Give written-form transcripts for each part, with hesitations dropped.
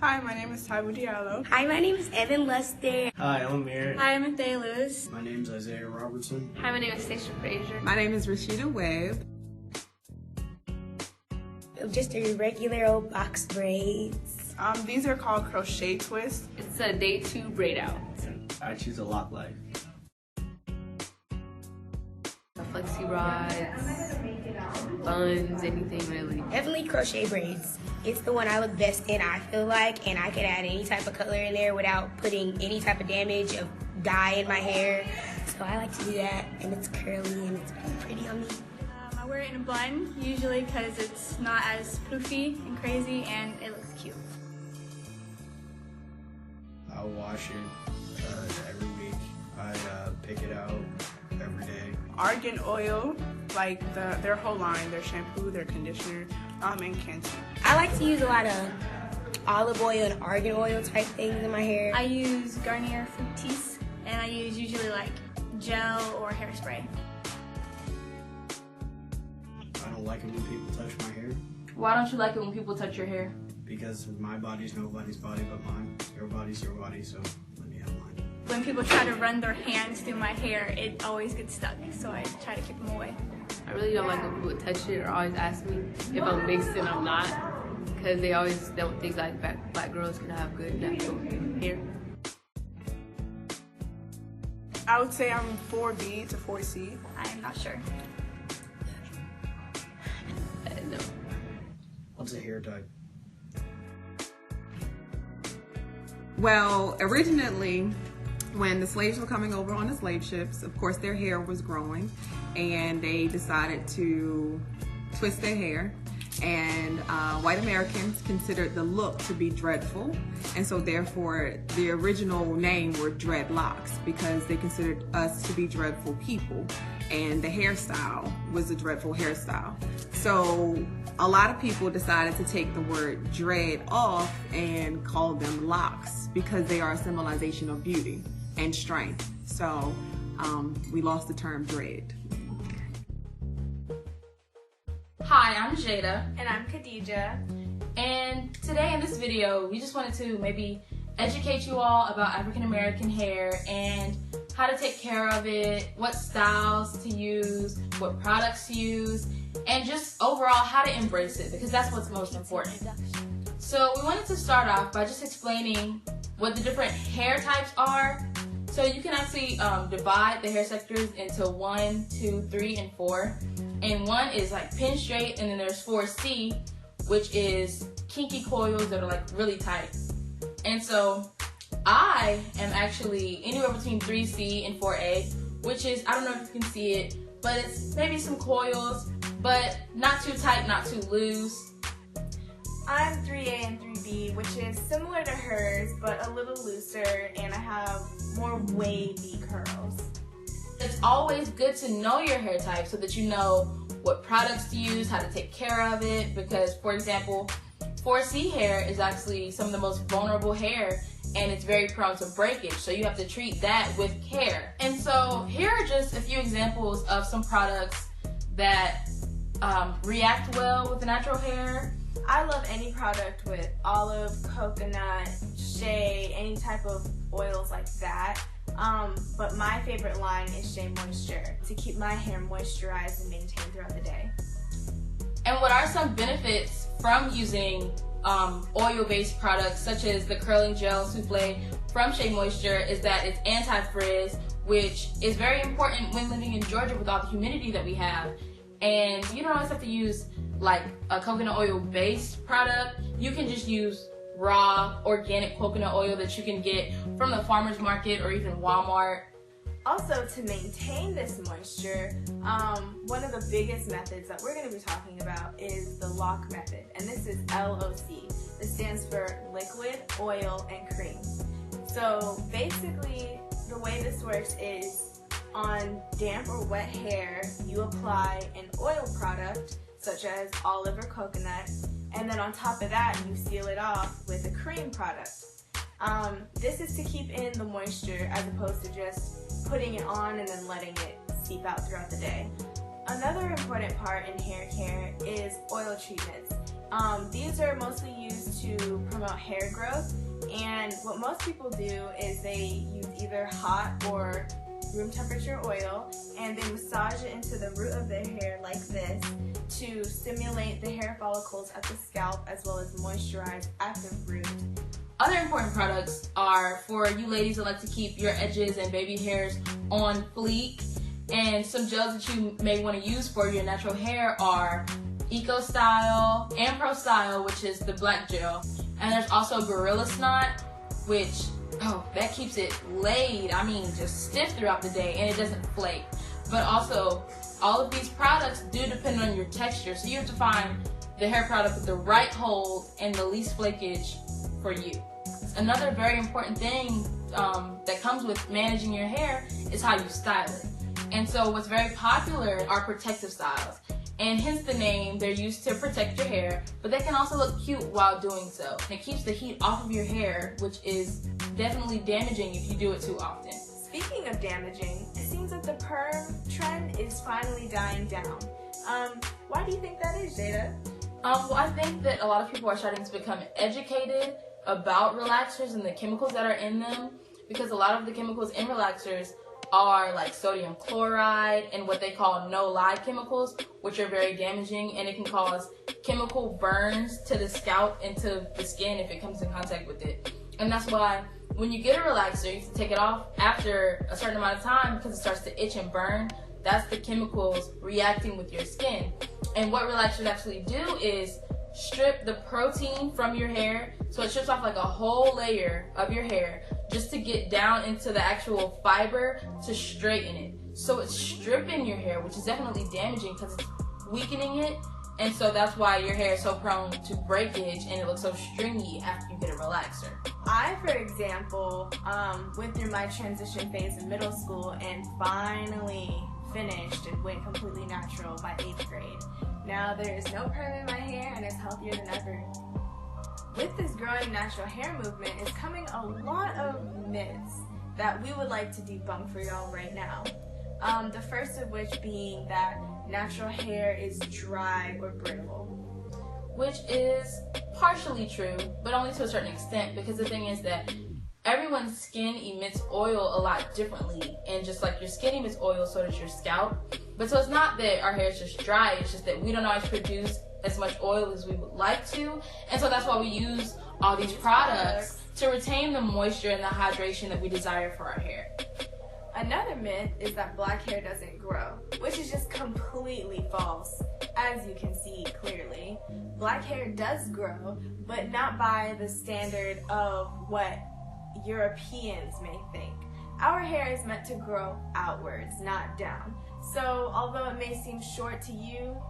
Hi, my name is Taibu Diallo. Hi, my name is Evan Lester. Hi, I'm Amir. Hi, I'm Thea Lewis. My name is Isaiah Robertson. Hi, my name is Stacia Frazier. My name is Rashida Webb. Just a regular old box braids. These are called crochet twists. It's a day 2 braid out. I choose a lock life. Flexi rods, buns, anything really. Definitely crochet braids. It's the one I look best in, I feel like, and I can add any type of color in there without putting any type of damage of dye in my hair. So I like to do that, and it's curly and it's really pretty on me. I wear it in a bun, usually because it's not as poofy and crazy, and it looks cute. I wash it every week. I pick it out every day. Argan Oil, like their whole line, their shampoo, their conditioner, and Kenton. I like to use a lot of olive oil and argan oil type things in my hair. I use Garnier Fructis, and I use usually like gel or hairspray. I don't like it when people touch my hair Why don't you like it when people touch your hair? because my body's nobody's body but mine. Your body's your body, so let me have mine. When people try to run their hands through my hair, it always gets stuck, so I try to keep them away. I really don't like when people touch it or always ask me if I'm mixed and I'm not, because they always don't think like black girls can have good natural hair. I would say I'm 4B to 4C. I'm not sure. No. What's a hair type? Well, originally, when the slaves were coming over on the slave ships, of course their hair was growing, and they decided to twist their hair. And white Americans considered the look to be dreadful, and so therefore the original name were dreadlocks because they considered us to be dreadful people, and the hairstyle was a dreadful hairstyle. So a lot of people decided to take the word dread off and call them locks because they are a symbolization of beauty and strength. So we lost the term dread. Hi, I'm Jada. And I'm Khadija. And today in this video, we just wanted to maybe educate you all about African American hair and how to take care of it, what styles to use, what products to use, and just overall how to embrace it, because that's what's most important. So we wanted to start off by just explaining what the different hair types are. So you can actually divide the hair sectors into 1, 2, 3, and 4. And 1 is like pin straight, and then there's 4C, which is kinky coils that are like really tight. And so I am actually anywhere between 3C and 4A, which is, I don't know if you can see it, but it's maybe some coils, but not too tight, not too loose. I'm 3A and 3B, which is similar to hers, but a little looser, and I have more wavy curls. It's always good to know your hair type so that you know what products to use, how to take care of it, because, for example, 4C hair is actually some of the most vulnerable hair, and it's very prone to breakage, so you have to treat that with care. And so here are just a few examples of some products that react well with the natural hair. I love any product with olive, coconut, shea, any type of oils like that. But my favorite line is Shea Moisture to keep my hair moisturized and maintained throughout the day. And what are some benefits from using oil-based products such as the curling gel souffle from Shea Moisture is that it's anti-frizz, which is very important when living in Georgia with all the humidity that we have. And you don't always have to use like a coconut oil based product. You can just use raw organic coconut oil that you can get from the farmer's market or even Walmart. Also, to maintain this moisture, one of the biggest methods that we're going to be talking about is the LOC method, and this is LOC. This stands for liquid, oil, and cream. So basically, the way this works is on damp or wet hair, you apply an oil product such as olive or coconut, and then on top of that, you seal it off with a cream product. This is to keep in the moisture as opposed to just putting it on and then letting it seep out throughout the day. Another important part in hair care is oil treatments. These are mostly used to promote hair growth, and what most people do is they use either hot or room temperature oil, and they massage it into the root of their hair like this to stimulate the hair follicles at the scalp as well as moisturize at the root. Other important products are for you ladies that like to keep your edges and baby hairs on fleek, and some gels that you may want to use for your natural hair are Eco Style and Pro Style, which is the black gel, and there's also Gorilla Snot, which that keeps it laid, just stiff throughout the day, and it doesn't flake. But also, all of these products do depend on your texture, so you have to find the hair product with the right hold and the least flakage for you. Another very important thing that comes with managing your hair is how you style it. And so what's very popular are protective styles. And hence the name, they're used to protect your hair, but they can also look cute while doing so. And it keeps the heat off of your hair, which is definitely damaging if you do it too often. Speaking of damaging, it seems that the perm trend is finally dying down. Why do you think that is, Jada? Well, I think that a lot of people are starting to become educated about relaxers and the chemicals that are in them, because a lot of the chemicals in relaxers are like sodium chloride and what they call no-lye chemicals, which are very damaging, and it can cause chemical burns to the scalp and to the skin if it comes in contact with it. And that's why when you get a relaxer, you have to take it off after a certain amount of time because it starts to itch and burn. That's the chemicals reacting with your skin. And what relaxers actually do is strip the protein from your hair, so it strips off like a whole layer of your hair just to get down into the actual fiber to straighten it. So it's stripping your hair, which is definitely damaging because it's weakening it, and so that's why your hair is so prone to breakage and it looks so stringy after you get a relaxer. I, for example, went through my transition phase in middle school and finally finished and went completely natural by 8th grade. Now there is no perm in my hair and it's healthier than ever. With this growing natural hair movement is coming a lot of myths that we would like to debunk for y'all right now. The first of which being that natural hair is dry or brittle. Which is partially true, but only to a certain extent, because the thing is that everyone's skin emits oil a lot differently, and just like your skin emits oil, so does your scalp. But so it's not that our hair is just dry, it's just that we don't always produce as much oil as we would like to, and so that's why we use all these products to retain the moisture and the hydration that we desire for our hair. Another myth is that black hair doesn't grow, which is just completely false, as you can see clearly. Black hair does grow, but not by the standard of what Europeans may think. Our hair is meant to grow outwards, not down. So although it may seem short to you,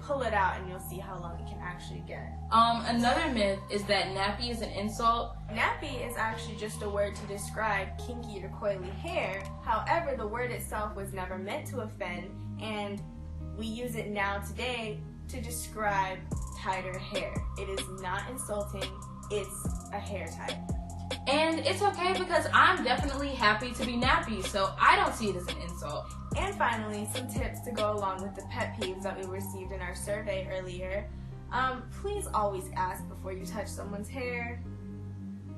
pull it out and you'll see how long it can actually get. Another myth is that nappy is an insult. Nappy is actually just a word to describe kinky or coily hair. However, the word itself was never meant to offend, and we use it now today to describe tighter hair. It is not insulting, it's a hair type. And it's okay because I'm definitely happy to be nappy, so I don't see it as an insult. And finally, some tips to go along with the pet peeves that we received in our survey earlier. Please always ask before you touch someone's hair.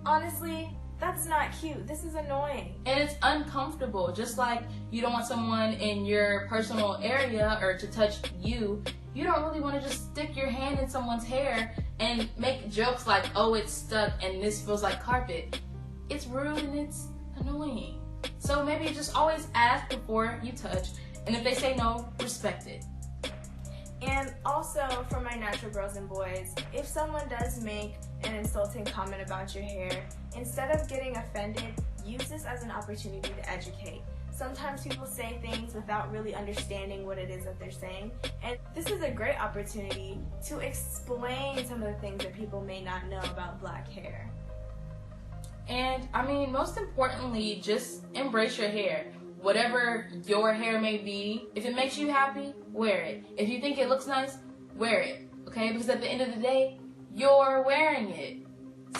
Honestly, that's not cute. This is annoying. And it's uncomfortable. Just like you don't want someone in your personal area or to touch you, you don't really want to just stick your hand in someone's hair and make jokes like, oh, it's stuck and this feels like carpet. It's rude and it's annoying. So maybe just always ask before you touch, and if they say no, respect it. And also, for my natural girls and boys, if someone does make an insulting comment about your hair, instead of getting offended, use this as an opportunity to educate. Sometimes people say things without really understanding what it is that they're saying, and this is a great opportunity to explain some of the things that people may not know about black hair. And I mean, most importantly, just embrace your hair. Whatever your hair may be, if it makes you happy, wear it. If you think it looks nice, wear it, okay? Because at the end of the day, you're wearing it.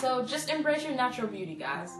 So just embrace your natural beauty, guys.